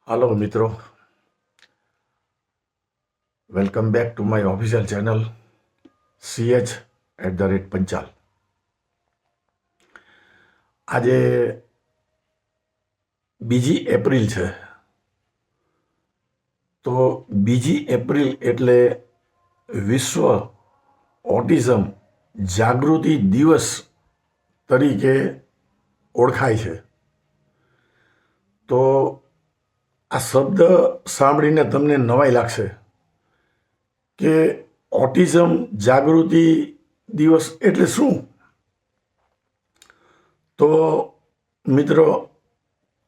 Hello मित्रों, welcome back to my official channel CH@पंचाल। आज 2 एप्रिल है, तो 2 एप्रिल एटले विश्व ऑटिज्म जागृति दिवस तरीके ओळखाय छे। तो आ शब्द सांभळीने तमने नवाई लागशे કે ઓટિઝમ જાગૃતિ દિવસ એટલે શું? તો મિત્રો,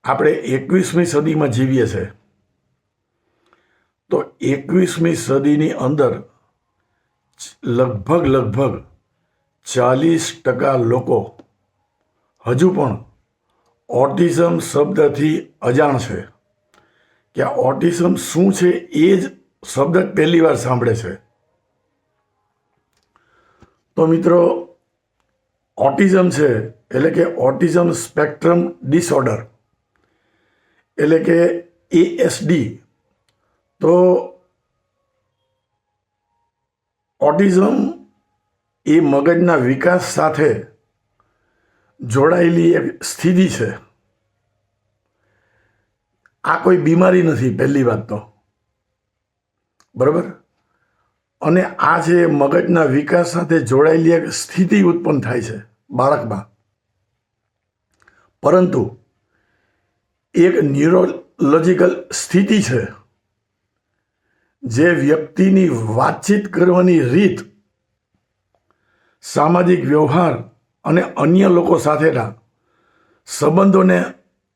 આપણે 21મી સદીમાં જીવીએ છીએ। તો 21મી સદીની અંદર લગભગ 40% લોકો હજુ પણ ઓટિઝમ શબ્દથી અજાણ છે કે આ ઓટિઝમ શું છે એ જ શબ્દ પહેલી વાર સાંભળે છે। તો મિત્રો, ઓટિઝમ છે એટલે કે ઓટિઝમ સ્પેક્ટ્રમ ડિસઓર્ડર એટલે કે ASD। તો ઓટિઝમ એ મગજના વિકાસ સાથે જોડાયેલી એક સ્થિતિ છે। આ કોઈ બીમારી નથી, પહેલી વાત તો બરાબર। અને આ જે મગજના વિકાસ સાથે જોડાયેલી એક સ્થિતિ ઉત્પન્ન થાય છે બાળકમાં, પરંતુ એક ન્યુરોલોજિકલ સ્થિતિ છે જે વ્યક્તિની વાતચીત કરવાની રીત, સામાજિક વ્યવહાર અને અન્ય લોકો સાથેના સંબંધોને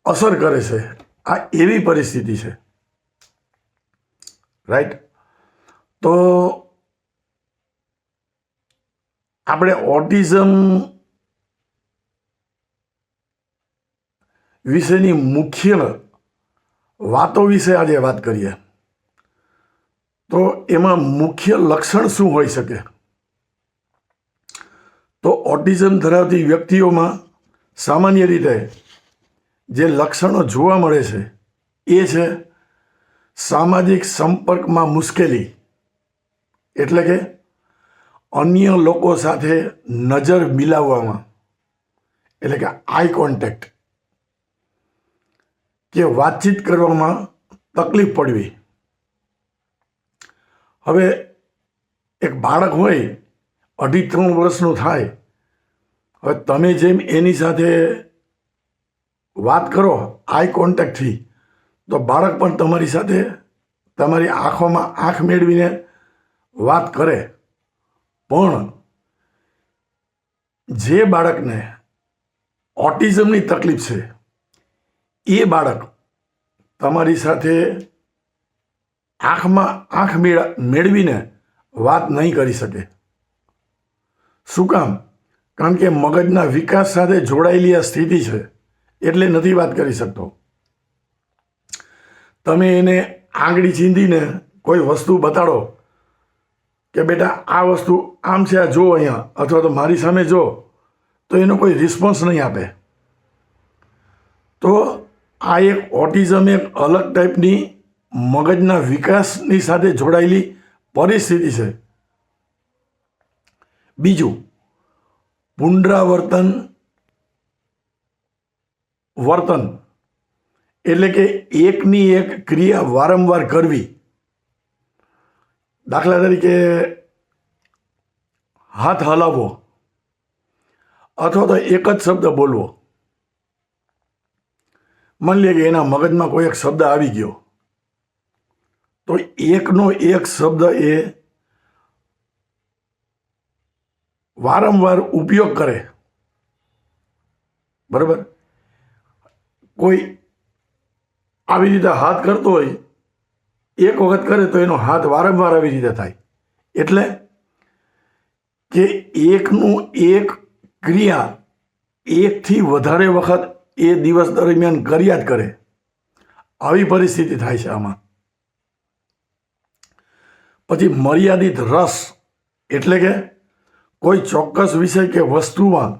અસર કરે છે। આ એવી પરિસ્થિતિ છે, રાઈટ? તો આપણે ઓટિઝમ વિશેની મુખ્ય વાતો વિશે આજે વાત કરીએ। તો એમાં મુખ્ય લક્ષણ શું હોઈ શકે? તો ઓટિઝમ ધરાવતી વ્યક્તિઓમાં સામાન્ય રીતે જે લક્ષણો જોવા મળે છે એ છે સામાજિક સંપર્કમાં મુશ્કેલી, એટલે કે અન્ય લોકો સાથે નજર મિલાવવામાં, એટલે કે આઈ કોન્ટેક્ટ, કે વાતચીત કરવામાં તકલીફ પડવી। હવે એક બાળક હોય 2.5-3 વર્ષનું થાય, હવે તમે જેમ એની સાથે વાત કરો આઈ કોન્ટેક્ટથી, તો બાળક પણ તમારી સાથે તમારી આંખોમાં આંખ મેળવીને વાત કરે। પણ જે બાળકને ઓટિઝમની તકલીફ છે એ બાળક તમારી સાથે આંખમાં આંખ મેળવીને વાત નહીં કરી શકે। શું કામ? કારણ કે મગજના વિકાસ સાથે જોડાયેલી આ સ્થિતિ છે, એટલે નથી વાત કરી શકતો। તમે એને આંગળી ચીંધીને કોઈ વસ્તુ બતાડો કે બેટા આ વસ્તુ આમ છે, આ જો અહીંયા, અથવા તો મારી સામે જો, તો એનો કોઈ રિસ્પોન્સ નહીં આપે। તો આ એક ઓટિઝમ એક અલગ ટાઈપની મગજના વિકાસની સાથે જોડાયેલી પરિસ્થિતિ છે। બીજું, પુનરાવર્તન વર્તન એટલે કે એકની એક ક્રિયા વારંવાર કરવી। દાખલા તરીકે હાથ હલાવવો અથવા તો એક જ શબ્દ બોલવો। માની લે કે એના મગજમાં કોઈ એક શબ્દ આવી ગયો, તો એકનો એક શબ્દ એ વારંવાર ઉપયોગ કરે, બરાબર? કોઈ આવી રીતે હાથ કરતો હોય, એક વખત કરે તો એનો હાથ વારંવાર આવી રીતે થાય, એટલે કે એકનું એક ક્રિયા એકથી વધારે વખત એ દિવસ દરમિયાન કર્યા જ કરે। આવી પરિસ્થિતિ થાય છે આમાં। પછી મર્યાદિત રસ એટલે કે કોઈ ચોક્કસ વિષય કે વસ્તુમાં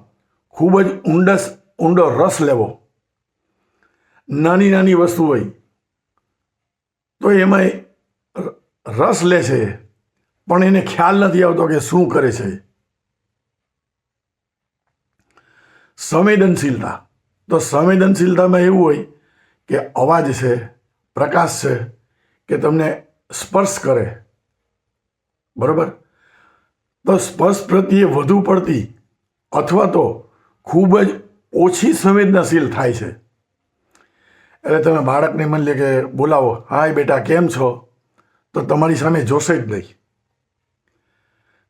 ખૂબ જ ઊંડો રસ લેવો। નાની નાની વસ્તુ હોય, તો એમાં રસ લે છે, પણ એને ખ્યાલ નથી આવતો કે શું કરે છે. સંવેદનશીલતા, તો સંવેદનશીલતામાં એવું હોય કે અવાજ છે, પ્રકાશ છે, કે તમને સ્પર્શ કરે, બરાબર. તો સ્પર્શ પ્રત્યે વધુ પડતી અથવા તો ખૂબ જ ઓછી સંવેદનાશીલ થાય છે. એટલે તમે બાળકને મન લે કે બોલાવો, હાય બેટા કેમ છો, તો તમારી સામે જોશે જ નહીં,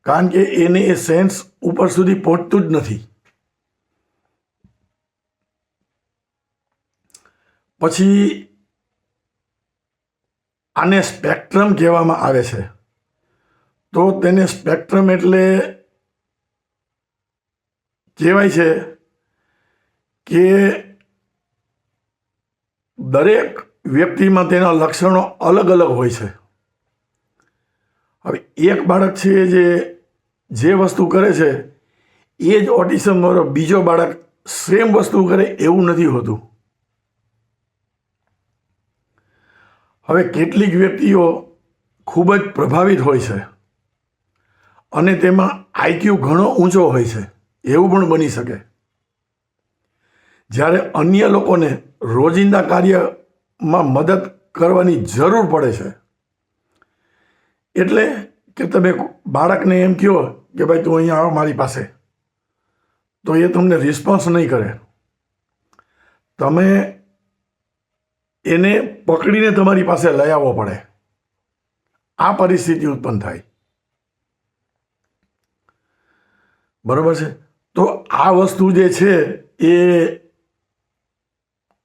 કારણ કે એને એ સેન્સ ઉપર સુધી પહોંચતું જ નથી. પછી આને સ્પેક્ટ્રમ કહેવામાં આવે છે. તો તેને સ્પેક્ટ્રમ એટલે કહેવાય છે કે દરેક વ્યક્તિમાં તેના લક્ષણો અલગ અલગ હોય છે. હવે એક બાળક છે જે વસ્તુ કરે છે એ જ ઓટિઝમ વાળો બીજો બાળક સેમ વસ્તુ કરે એવું નથી હોતું. હવે કેટલીક વ્યક્તિઓ ખૂબ જ પ્રભાવિત હોય છે અને તેમાં આઈક્યુ ઘણો ઊંચો હોય છે, એવું પણ બની શકે. જ્યારે અન્ય લોકોને રોજિંદા કાર્યમાં મદદ કરવાની જરૂર પડે છે, એટલે કે તમે બાળકને એમ કહો કે ભાઈ તું અહીંયા આવ મારી પાસે, તો એ તમને રિસ્પોન્સ નહીં કરે. તમે એને પકડીને તમારી પાસે લઈ આવવો પડે. આ પરિસ્થિતિ ઉત્પન્ન થાય, બરોબર છે. તો આ વસ્તુ જે છે એ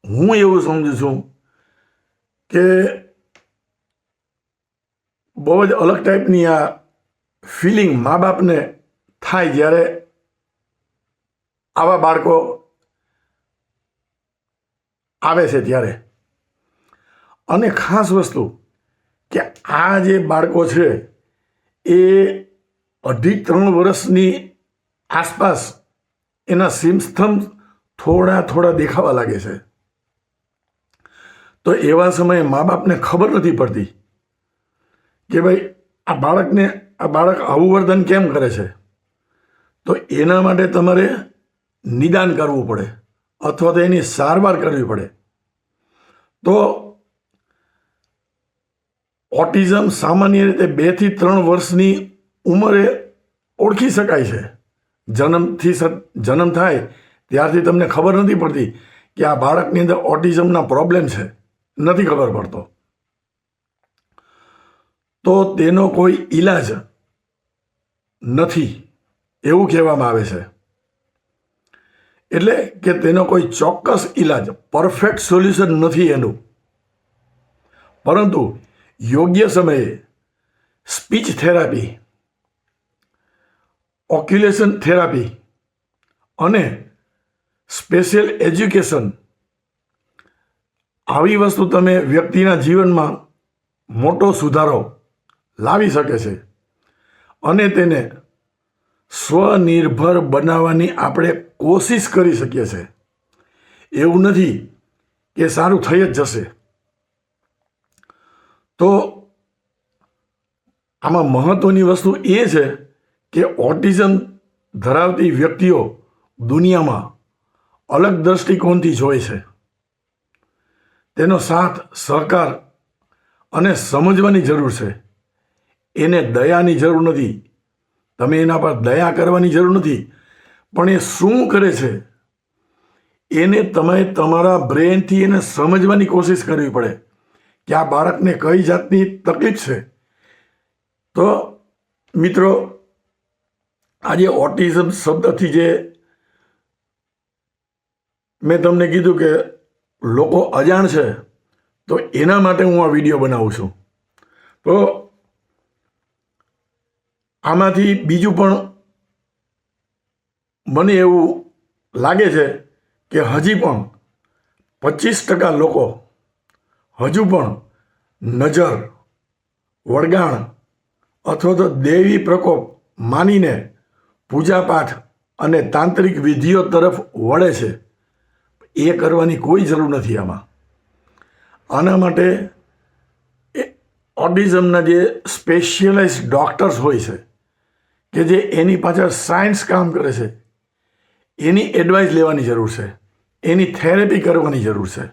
હું એવું સમજુ છું કે બહુ જ અલગ ટાઈપની આ ફિલિંગ મા બાપને થાય જ્યારે આવા બાળકો આવે છે ત્યારે. અને ખાસ વસ્તુ કે આ જે બાળકો છે એ 2.5-3 વર્ષની આસપાસ એના સિમ્પટમ્સ થોડા દેખાવા લાગે છે. તો એવા સમયે મા બાપને ખબર નથી પડતી કે ભાઈ આ બાળક આવું વર્તન કેમ કરે છે. તો એના માટે તમારે નિદાન કરવું પડે અથવા તો એની સારવાર કરવી પડે. તો ઓટિઝમ સામાન્ય રીતે 2 થી 3 વર્ષની ઉંમરે ઓળખી શકાય છે. જન્મ થાય ત્યારથી તમને ખબર નથી પડતી કે આ બાળકની અંદર ઓટિઝમના પ્રોબ્લેમ છે, નથી ખબર પડતો. તો તેનો કોઈ ઈલાજ નથી એવું કહેવામાં આવે છે. એટલે કે તેનો કોઈ ચોક્કસ ઈલાજ, પરફેક્ટ સોલ્યુશન નથી એનું. પરંતુ યોગ્ય સમયે સ્પીચ થેરાપી, ઓક્યુલેશન થેરાપી અને સ્પેશિયલ એજ્યુકેશન, આવી વસ્તુ તમે વ્યક્તિના જીવનમાં મોટો સુધારો લાવી શકે છે અને તેને સ્વનિર્ભર બનાવવાની આપણે કોશિશ કરી શકીએ છીએ. એવું નથી કે સારું થઈ જ જશે. તો આમાં મહત્વની વસ્તુ એ છે કે ઓટિઝમ ધરાવતી વ્યક્તિઓ દુનિયામાં અલગ દ્રષ્ટિકોણથી જોઈ છે. તેનો સાથ, સહકાર અને સમજવાની જરૂર છે. એને દયાની જરૂર નથી, તમે એના પર દયા કરવાની જરૂર નથી, પણ એ શું કરે છે એને તમે તમારા બ્રેનથી એને સમજવાની કોશિશ કરવી પડે કે આ બાળકને કઈ જાતની તકલીફ છે. તો મિત્રો, આજે ઓટિઝમ શબ્દથી જે મેં તમને કીધું કે લોકો અજાણ છે, તો એના માટે હું આ વિડીયો બનાવું છું. તો આમાંથી બીજું પણ મને એવું લાગે છે કે હજી પણ 25% લોકો હજુ પણ નજર, વળગાણ અથવા તો દૈવી પ્રકોપ માનીને પૂજાપાઠ અને તાંત્રિક વિધિઓ તરફ વળે છે. એ કરવાની કોઈ જરૂર નથી. આના માટે ઓટિઝમના જે સ્પેશિયલાઇઝ ડૉક્ટર્સ હોય છે કે જે એની પાછળ સાયન્સ કામ કરે છે, એની એડવાઇસ લેવાની જરૂર છે, એની થેરેપી કરવાની જરૂર છે.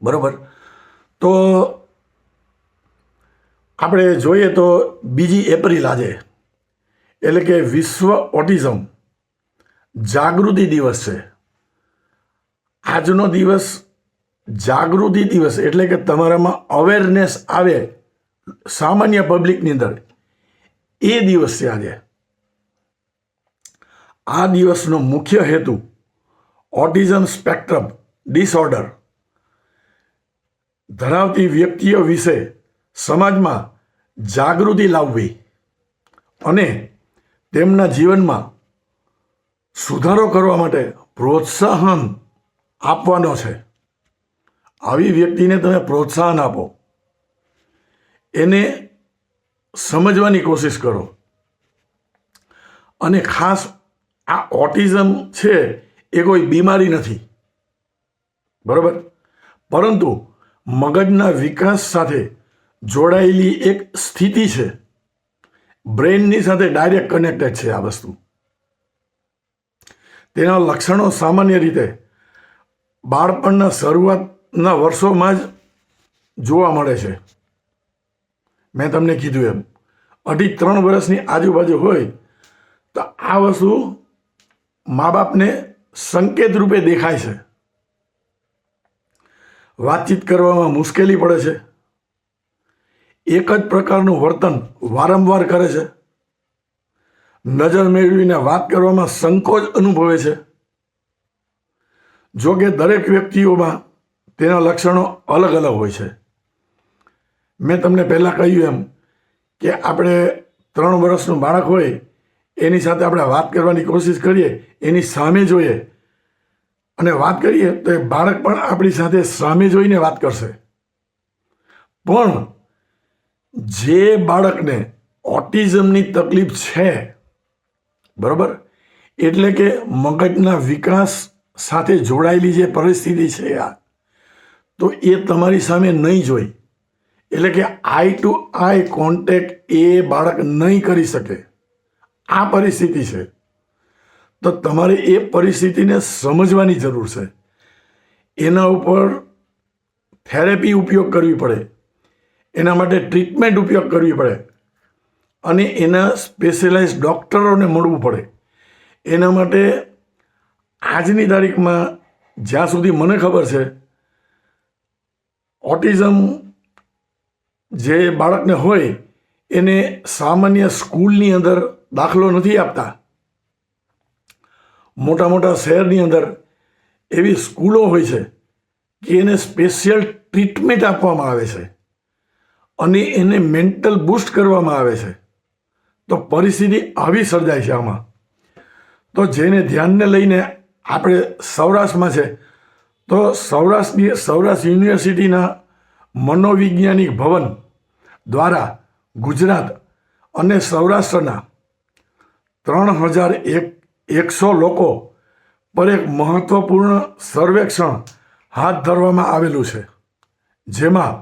બરાબર. તો આપણે જોઈએ તો 2 એપ્રિલ આજે, એટલે કે વિશ્વ ઓટિઝમ જાગૃતિ દિવસ છે. આજનો દિવસ જાગૃતિ દિવસ એટલે કે તમારામાં અવેરનેસ આવે સામાન્ય પબ્લિકની અંદર, એ દિવસ છે આજે. આ દિવસનો મુખ્ય હેતુ ઓટિઝમ સ્પેક્ટ્રમ ડિસઓર્ડર ધરાવતી વ્યક્તિઓ વિશે સમાજમાં જાગૃતિ લાવવી અને તેમના જીવનમાં સુધારો કરવા માટે પ્રોત્સાહન આપવાનો છે. આવી વ્યક્તિને તમે પ્રોત્સાહન આપો, એને સમજવાની કોશિશ કરો. અને ખાસ આ ઓટિઝમ છે એ કોઈ બીમારી નથી, બરાબર, પરંતુ મગજના વિકાસ સાથે જોડાયેલી એક સ્થિતિ છે. બ્રેઇનની સાથે ડાયરેક્ટ કનેક્ટેડ છે આ વસ્તુ. તેના લક્ષણો સામાન્ય રીતે બાળપણના શરૂઆતના વર્ષોમાં જ જોવા મળે છે. મેં તમને કીધું એમ 2.5-3 વર્ષની આજુબાજુ હોય તો આ વસ્તુ મા બાપને સંકેત રૂપે દેખાય છે. વાતચીત કરવામાં મુશ્કેલી પડે છે, એક જ પ્રકારનું વર્તન વારંવાર કરે છે, નજર મેળવીને વાત કરવામાં સંકોચ અનુભવે છે. જો કે દરેક વ્યક્તિઓમાં તેના લક્ષણો અલગ અલગ હોય છે. મેં તમને પહેલાં કહ્યું એમ કે આપણે 3 વર્ષનું બાળક હોય એની સાથે આપણે વાત કરવાની કોશિશ કરીએ, એની સામે જોઈએ અને વાત કરીએ તો એ બાળક પણ આપણી સાથે સામે જોઈને વાત કરશે. પણ જે બાળકને ઓટિઝમની તકલીફ છે, બરાબર, એટલે કે મગજના વિકાસ સાથે જોડાયેલી જે પરિસ્થિતિ છે આ, તો એ તમારી સામે નહીં જોઈ, એટલે કે આઈ ટુ આઈ કોન્ટેક્ટ એ બાળક નહીં કરી શકે. આ પરિસ્થિતિ છે. તો તમારે એ પરિસ્થિતિને સમજવાની જરૂર છે. એના ઉપર થેરેપી ઉપયોગ કરવી પડે, એના માટે ટ્રીટમેન્ટ ઉપયોગ કરવી પડે અને એના સ્પેશિયલાઇઝ ડૉક્ટરોને મળવું પડે. એના માટે આજની તારીખમાં જ્યાં સુધી મને ખબર છે, ઓટિઝમ જે બાળકને હોય એને સામાન્ય સ્કૂલની અંદર દાખલો નથી આપતા. મોટા મોટા શહેરની અંદર એવી સ્કૂલો હોય છે કે એને સ્પેશિયલ ટ્રીટમેન્ટ આપવામાં આવે છે અને એને મેન્ટલ બૂસ્ટ કરવામાં આવે છે. તો પરિસ્થિતિ આવી સર્જાય છે આમાં. તો જેને ધ્યાનને લઈને આપણે સૌરાષ્ટ્રમાં છે, તો સૌરાષ્ટ્ર યુનિવર્સિટીના મનોવૈજ્ઞાનિક ભવન દ્વારા ગુજરાત અને સૌરાષ્ટ્રના 3100 લોકો પર એક મહત્વપૂર્ણ સર્વેક્ષણ હાથ ધરવામાં આવેલું છે, જેમાં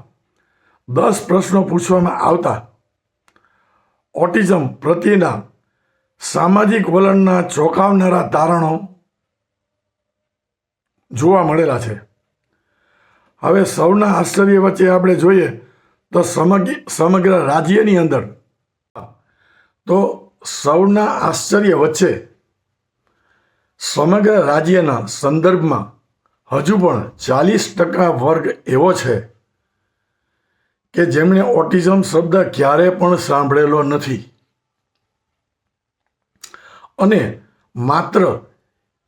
10 પ્રશ્નો પૂછવામાં આવતા ઓટિઝમ પ્રત્યેના સામાજિક વલણના ચોંકાવનારા તારણો જોવા મળેલા છે. હવે સૌના આશ્ચર્ય વચ્ચે આપણે જોઈએ તો સમગ્ર રાજ્યની અંદર, તો સૌના આશ્ચર્ય વચ્ચે સમગ્ર રાજ્યના સંદર્ભમાં હજુ પણ 40% વર્ગ એવો છે કે જેમણે ઓટિઝમ શબ્દ ક્યારે પણ સાંભળેલો નથી અને માત્ર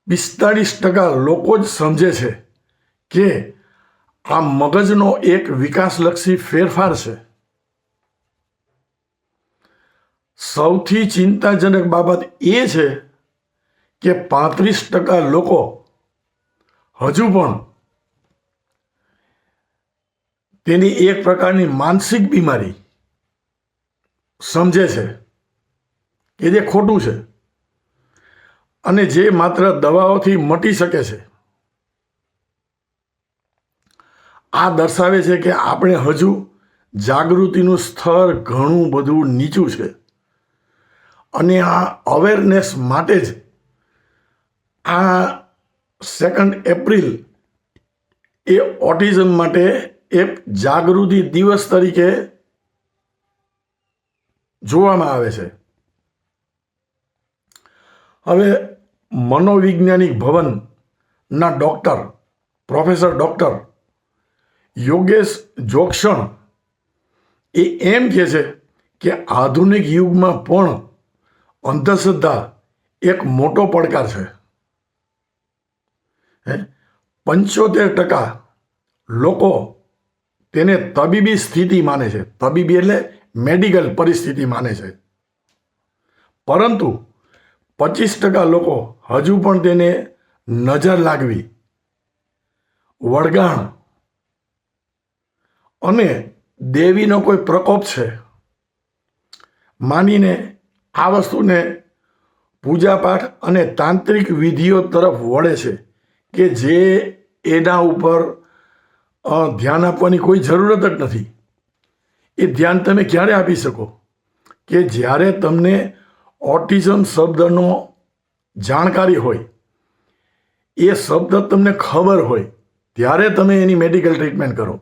45% લોકો જ સમજે છે કે આ મગજનો એક વિકાસલક્ષી ફેરફાર છે. સૌથી ચિંતાજનક બાબત એ છે કે 35% લોકો હજુ પણ તેની એક પ્રકારની માનસિક બીમારી સમજે છે કે જે ખોટું છે અને જે માત્ર દવાઓથી મટી શકે છે. આ દર્શાવે છે કે આપણે હજુ જાગૃતિનું સ્તર ઘણું બધું નીચું છે. અને આ અવેરનેસ માટે જ આ 2 એપ્રિલ એ ઓટિઝમ માટે એક જાગૃતિ દિવસ તરીકે જોવામાં આવે છે. હવે મનોવૈજ્ઞાનિક ભવનના ડૉક્ટર પ્રોફેસર ડૉક્ટર યોગેશ જોગસણ એ એમ કહે છે કે આધુનિક યુગમાં પણ અંધશ્રદ્ધા એક મોટો પડકાર છે. 75% લોકો તેને તબીબી સ્થિતિ માને છે, તબીબી એટલે મેડિકલ પરિસ્થિતિ માને છે, પરંતુ 25% લોકો હજુ પણ તેને નજર લાગવી, વળગાણ અને દેવીનો કોઈ પ્રકોપ છે માનીને આ વસ્તુને પૂજાપાઠ અને તાંત્રિક વિધિઓ તરફ વળે છે કે જે એના ઉપર ધ્યાન આપવાની કોઈ જરૂરત જ નથી. એ ધ્યાન તમે ક્યારે આપી શકો કે જ્યારે તમને ઓટિઝમ શબ્દનો જાણકારી હોય, એ શબ્દ તમને ખબર હોય, ત્યારે તમે એની મેડિકલ ટ્રીટમેન્ટ કરો.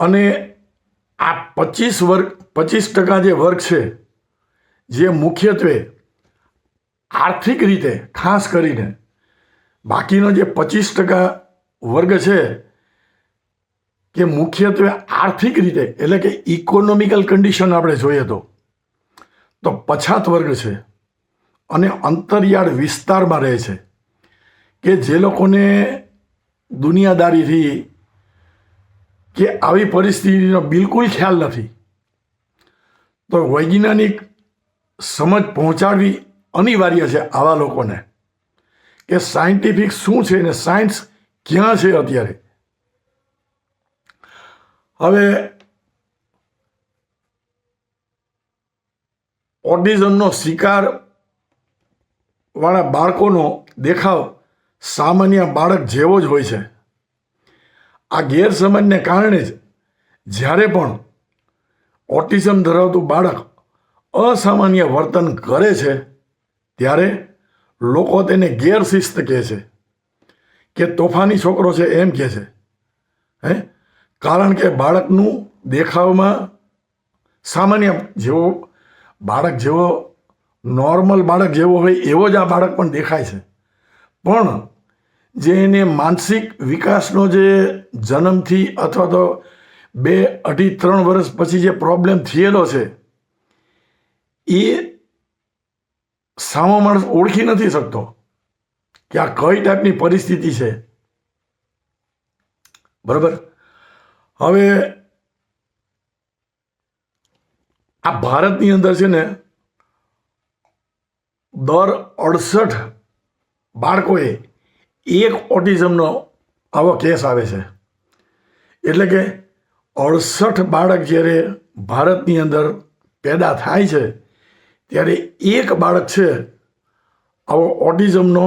અને આ 25% જે વર્ગ છે, જે મુખ્યત્વે આર્થિક રીતે ખાસ કરીને, બાકીનો જે 25% વર્ગ છે કે મુખ્યત્વે આર્થિક રીતે એટલે કે ઇકોનોમિકલ કન્ડિશન આપણે જોઈએ તો પછાત વર્ગ છે અને અંતરિયાળ વિસ્તારમાં રહે છે કે જે લોકોને દુનિયાદારીથી કે આવી પરિસ્થિતિનો બિલકુલ ખ્યાલ નથી. તો વૈજ્ઞાનિક સમજ પહોંચાડવી અનિવાર્ય છે આવા લોકોને કે સાયન્ટિફિક શું છે ને સાયન્સ ક્યાં છે અત્યારે. હવે ઓટિઝમનો શિકાર વાળા બાળકોનો દેખાવ સામાન્ય બાળક જેવો જ હોય છે. આ ગેરસમજને કારણે જ જ્યારે પણ ઓટિઝમ ધરાવતું બાળક અસામાન્ય વર્તન કરે છે ત્યારે લોકો તેને ગેરશિસ્ત કહે છે કે તોફાની છોકરો છે એમ કહે છે. કારણ કે બાળકનું દેખાવમાં સામાન્ય જેવો બાળક જેવો નોર્મલ બાળક જેવો હોય એવો જ આ બાળક પણ દેખાય છે. પણ જે એને માનસિક વિકાસનો જે જન્મથી અથવા તો 2, 2.5, 3 વર્ષ પછી જે પ્રોબ્લેમ થયેલો છે એ સામો માણસ ઓળખી નથી શકતો કે આ કઈ ટાઈપની પરિસ્થિતિ છે. બરાબર. હવે આ ભારતની અંદર છે ને દર 68 બાળકોએ એક ઓટિઝમનો આવો કેસ આવે છે. એટલે કે 68 બાળક જ્યારે ભારતની અંદર પેદા થાય છે ત્યારે એક બાળક છે આવો ઓટિઝમનો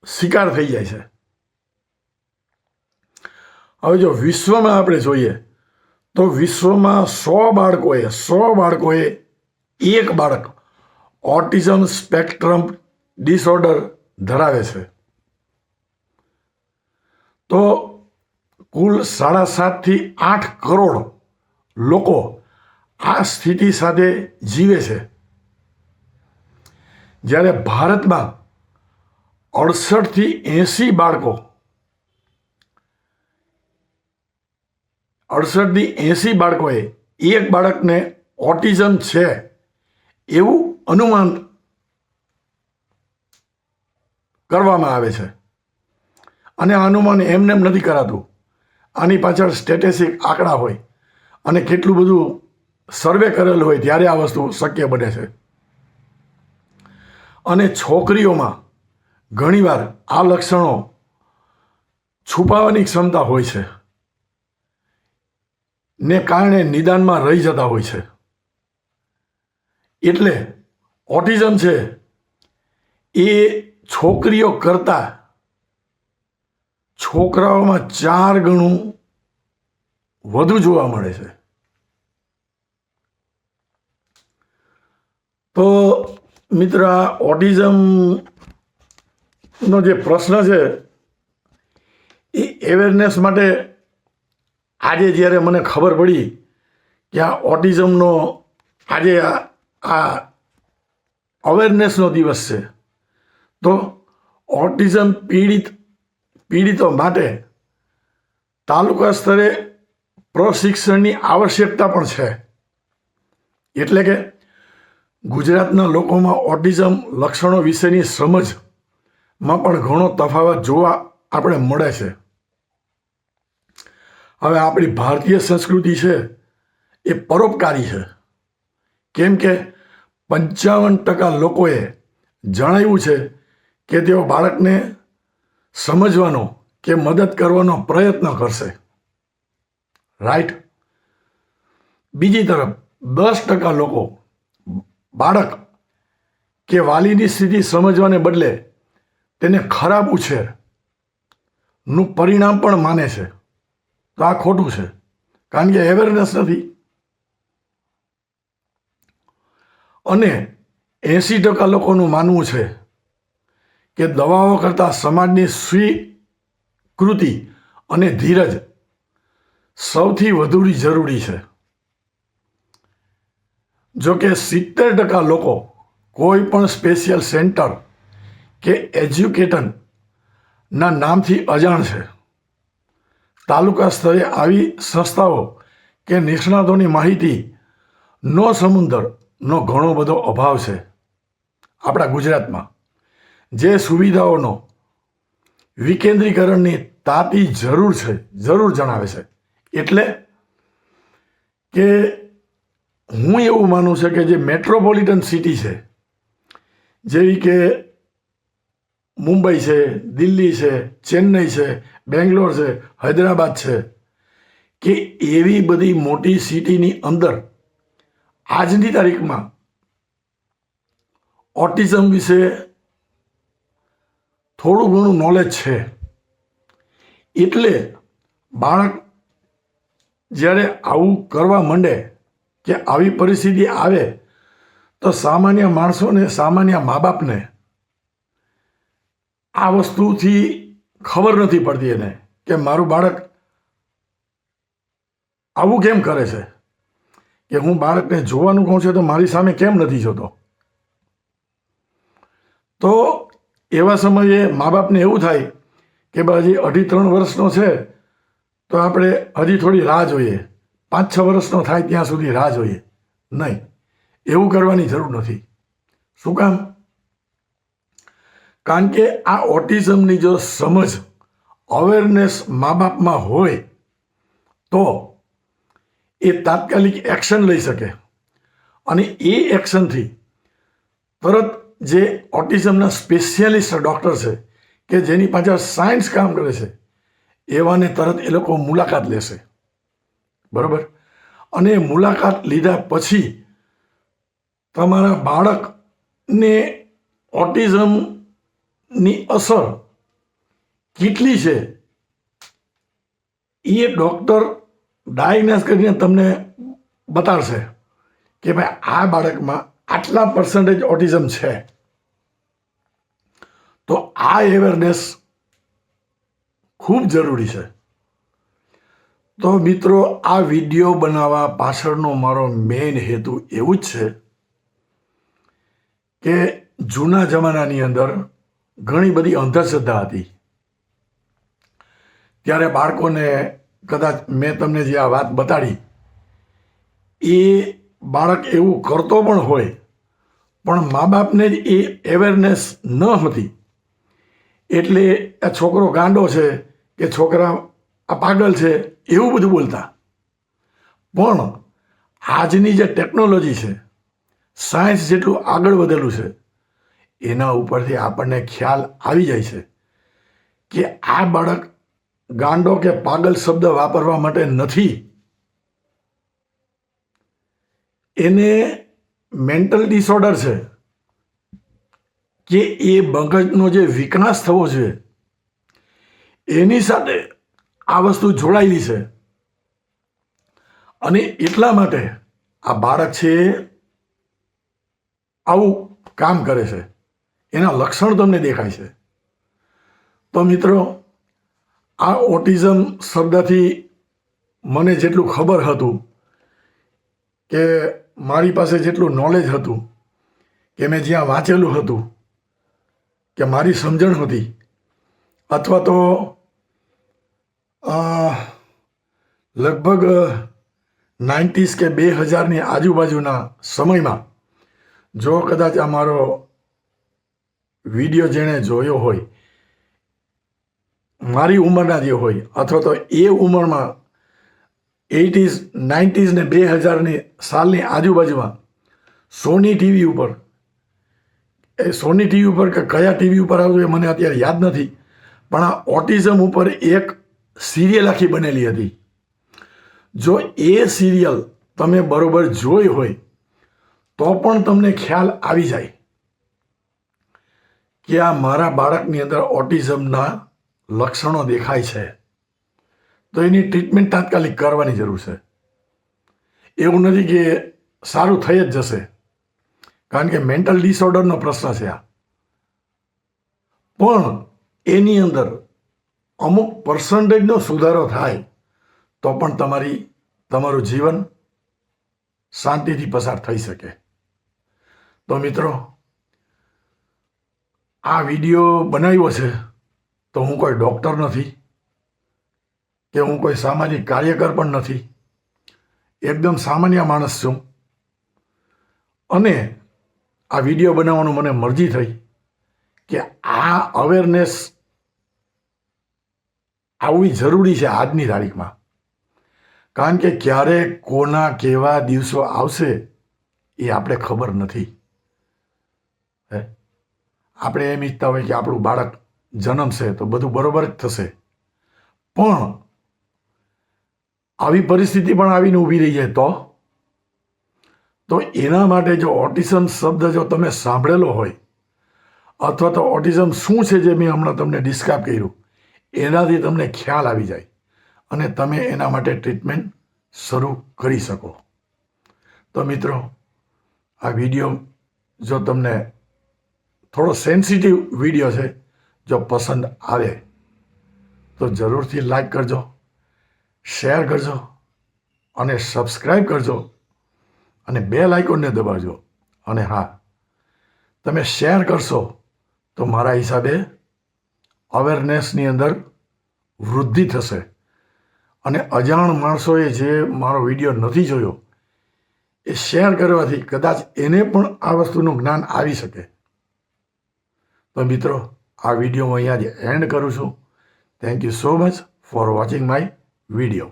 શિકાર થઈ જાય છે. હવે જો વિશ્વમાં આપણે જોઈએ તો વિશ્વમાં 100 બાળકોએ એક બાળક ઓટિઝમ સ્પેક્ટ્રમ ડિસઓર્ડર ધરાવે છે. તો કુલ 7.5 થી 8 કરોડ લોકો આ સ્થિતિ સાથે જીવે છે. જ્યારે ભારતમાં 68 થી 80 બાળકો 68 થી 80 બાળકોએ એક બાળકને ઓટિઝમ છે એવું અનુમાન કરવામાં આવે છે. અને આ અનુમાન એમને એમ નથી કરાતું. આની પાછળ સ્ટેટિસ્ટિક આંકડા હોય અને કેટલું બધું સર્વે કરેલું હોય ત્યારે આ વસ્તુ શક્ય બને છે. અને છોકરીઓમાં ઘણીવાર આ લક્ષણો છુપાવવાની ક્ષમતા હોય છે ને કારણે નિદાનમાં રહી જતા હોય છે. એટલે ઓટિઝમ છે એ છોકરીઓ કરતાં છોકરાઓમાં 4 ગણું વધુ જોવા મળે છે. તો મિત્ર, આ ઓટિઝમનો જે પ્રશ્ન છે એ અવેરનેસ માટે આજે જ્યારે મને ખબર પડી કે આ ઓટિઝમનો આજે આ અવેરનેસનો દિવસ છે, તો ઓટિઝમ પીડિતો માટે તાલુકા સ્તરે પ્રશિક્ષણની આવશ્યકતા પણ છે. એટલે કે ગુજરાતના લોકોમાં ઓટિઝમ લક્ષણો વિશેની સમજમાં પણ ઘણો તફાવત જોવા આપણે મળે છે. હવે આપણી ભારતીય સંસ્કૃતિ છે એ પરોપકારી છે, કેમ કે 55% લોકોએ જણાવ્યું છે કે તેઓ બાળકને સમજવાનો કે મદદ કરવાનો પ્રયત્ન કરશે. રાઈટ. બીજી તરફ 10% લોકો બાળક કે વાલીની સ્થિતિ સમજવાને બદલે તેને ખરાબ ઉછેરનું પરિણામ પણ માને છે. તો આ ખોટું છે, કારણ કે અવેરનેસ નથી. અને 80% લોકોનું માનવું છે કે દવાઓ કરતાં સમાજની સ્વીકૃતિ અને ધીરજ સૌથી વધુ જરૂરી છે. જો કે 70% લોકો કોઈ પણ સ્પેશિયલ સેન્ટર કે એજ્યુકેટરના નામથી અજાણ છે. તાલુકા સ્તરે આવી સંસ્થાઓ કે નિષ્ણાતોની માહિતીનો સમુદ્રનો ઘણો બધો અભાવ છે આપણા ગુજરાતમાં, જે સુવિધાઓનો વિકેન્દ્રીકરણની તાતી જરૂર જણાવે છે. એટલે કે હું એવું માનું છું કે જે મેટ્રોપોલિટન સિટી છે, જેવી કે મુંબઈ છે, દિલ્હી છે, ચેન્નઈ છે, બેંગ્લોર છે, હૈદરાબાદ છે, કે એવી બધી મોટી સિટીની અંદર આજની તારીખમાં ઓટિઝમ વિશે થોડું ઘણું નોલેજ છે. એટલે બાળક જ્યારે આવું કરવા માંડે કે આવી પરિસ્થિતિ આવે તો સામાન્ય માણસોને, સામાન્ય મા બાપને આ વસ્તુથી ખબર નથી પડતી એને કે મારું બાળક આવું કેમ કરે છે, કે હું બાળકને જોવાનું કહું છું તો મારી સામે કેમ નથી જોતો. તો એવા સમયે મા બાપને એવું થાય કે ભાઈ હજી 2.5-3 વર્ષનો છે તો આપણે હજી થોડી રાહ જોઈએ, 5-6 વર્ષનો થાય ત્યાં સુધી રાહ જોઈએ. નહીં, એવું કરવાની જરૂર નથી. શું કામ? કારણ કે આ ઓટિઝમની જો સમજ, અવેરનેસ મા બાપમાં હોય તો એ તાત્કાલિક એક્શન લઈ શકે. અને એ એક્શનથી તરત જે ઓટિઝમના સ્પેશિયાલિસ્ટ ડૉક્ટર છે કે જેની પાછળ સાયન્સ કામ કરે છે, એવાને તરત એ લોકો મુલાકાત લેશે. બરાબર? અને મુલાકાત લીધા પછી તમારા બાળકને ઓટિઝમની અસર કેટલી છે એ ડૉક્ટર ડાયગ્નોસ કરીને તમને બતાડશે કે ભાઈ આ બાળકમાં આટલા % ઓટિઝમ છે. તો આ અવેરનેસ ખૂબ જરૂરી છે. તો મિત્રો, આ વિડીયો બનાવવા પાછળનો મારો મેઇન હેતુ એવું જ છે કે જૂના જમાનાની અંદર ઘણી બધી અંધશ્રદ્ધા હતી. ત્યારે બાળકોને, કદાચ મેં તમને જે આ વાત બતાડી, એ બાળક એવું કરતો પણ હોય, પણ મા બાપને જ એ અવેરનેસ ન હતી. એટલે આ છોકરો ગાંડો છે કે છોકરા આ પાગલ છે એવું બધું બોલતા. પણ આજની જે ટેકનોલોજી છે, સાયન્સ જેટલું આગળ વધેલું છે, એના ઉપરથી આપણને ખ્યાલ આવી જાય છે કે આ બાળક ગાંડો કે પાગલ શબ્દ વાપરવા માટે નથી. એને મેન્ટલ ડિસઓર્ડર છે કે એ મગજનો જે વિકાસ થવો જોઈએ એની સાથે આ વસ્તુ જોડાયેલી છે. અને એટલા માટે આ બાળક છે એ આવું કામ કરે છે, એના લક્ષણ તમને દેખાય છે. તો મિત્રો, આ ઓટિઝમ શબ્દથી મને જેટલું ખબર હતું, કે મારી પાસે જેટલું નોલેજ હતું, કે મેં જ્યાં વાંચેલું હતું, કે મારી સમજણ હતી, અથવા તો લગભગ 90s કે 2000ની આજુબાજુના સમયમાં જો કદાચ આ મારો વિડીયો જેણે જોયો હોય, મારી ઉંમરના જે હોય, અથવા તો એ ઉંમરમાં 80s 90s ને 2000ની સાલની આજુબાજુમાં સોની ટીવી ઉપર, એ સોની ટીવી ઉપર કે કયા ટીવી ઉપર આવતું એ મને અત્યારે યાદ નથી, પણ આ ઓટિઝમ ઉપર એક સિરિયલ આખી બનેલી હતી. જો એ સિરિયલ તમે બરોબર જોઈ હોય તો પણ તમને ખ્યાલ આવી જાય કે આ મારા બાળકની અંદર ઓટિઝમના લક્ષણો દેખાય છે, તો એની ટ્રીટમેન્ટ તાત્કાલિક કરવાની જરૂર છે. એવું નથી કે સારું થઈ જ જશે, કારણ કે મેન્ટલ ડિસઓર્ડરનો પ્રશ્ન છે આ. પણ એની અંદર અમુક પર્સન્ટેજનો સુધારો થાય તો પણ તમારું જીવન શાંતિથી પસાર થઈ શકે. તો મિત્રો, આ વિડીયો બનાવ્યો છે તો હું કોઈ ડૉક્ટર નથી, કે હું કોઈ સામાજિક કાર્યકર પણ નથી, એકદમ સામાન્ય માણસ છું. અને આ વિડીયો બનાવવાનું મને મરજી થઈ કે આ અવેરનેસ આવવી જરૂરી છે આજની તારીખમાં, કારણ કે ક્યારે કોના કેવા દિવસો આવશે એ આપણે ખબર નથી. આપણે એમ ઈચ્છતા હોય કે આપણું બાળક જન્મશે તો બધું બરોબર જ થશે, પણ આવી પરિસ્થિતિ પણ આવીને ઊભી રહી જાય તો એના માટે જો ઓટિઝમ શબ્દ જો તમે સાંભળેલો હોય, અથવા તો ઓટિઝમ શું છે જે મેં હમણાં તમને ડિસ્ક્રાઇબ કર્યું, એનાથી તમને ખ્યાલ આવી જાય અને તમે એના માટે ટ્રીટમેન્ટ શરૂ કરી શકો. તો મિત્રો, આ વિડીયો જો તમને થોડો સેન્સિટિવ વિડીયો છે, જો પસંદ આવે તો જરૂરથી લાઈક કરજો, શેર કરજો અને સબસ્ક્રાઈબ કરજો અને બેલ આઇકોનને દબાવજો. અને હા, તમે શેર કરશો તો મારા હિસાબે અવેરનેસની અંદર વૃદ્ધિ થશે અને અજાણ માણસોએ જે મારો વિડીયો નથી જોયો એ શેર કરવાથી કદાચ એને પણ આ વસ્તુનું જ્ઞાન આવી શકે. તો મિત્રો, આ વિડીયો હું અહીંયા જ એન્ડ કરું છું. Thank you so much for watching my video.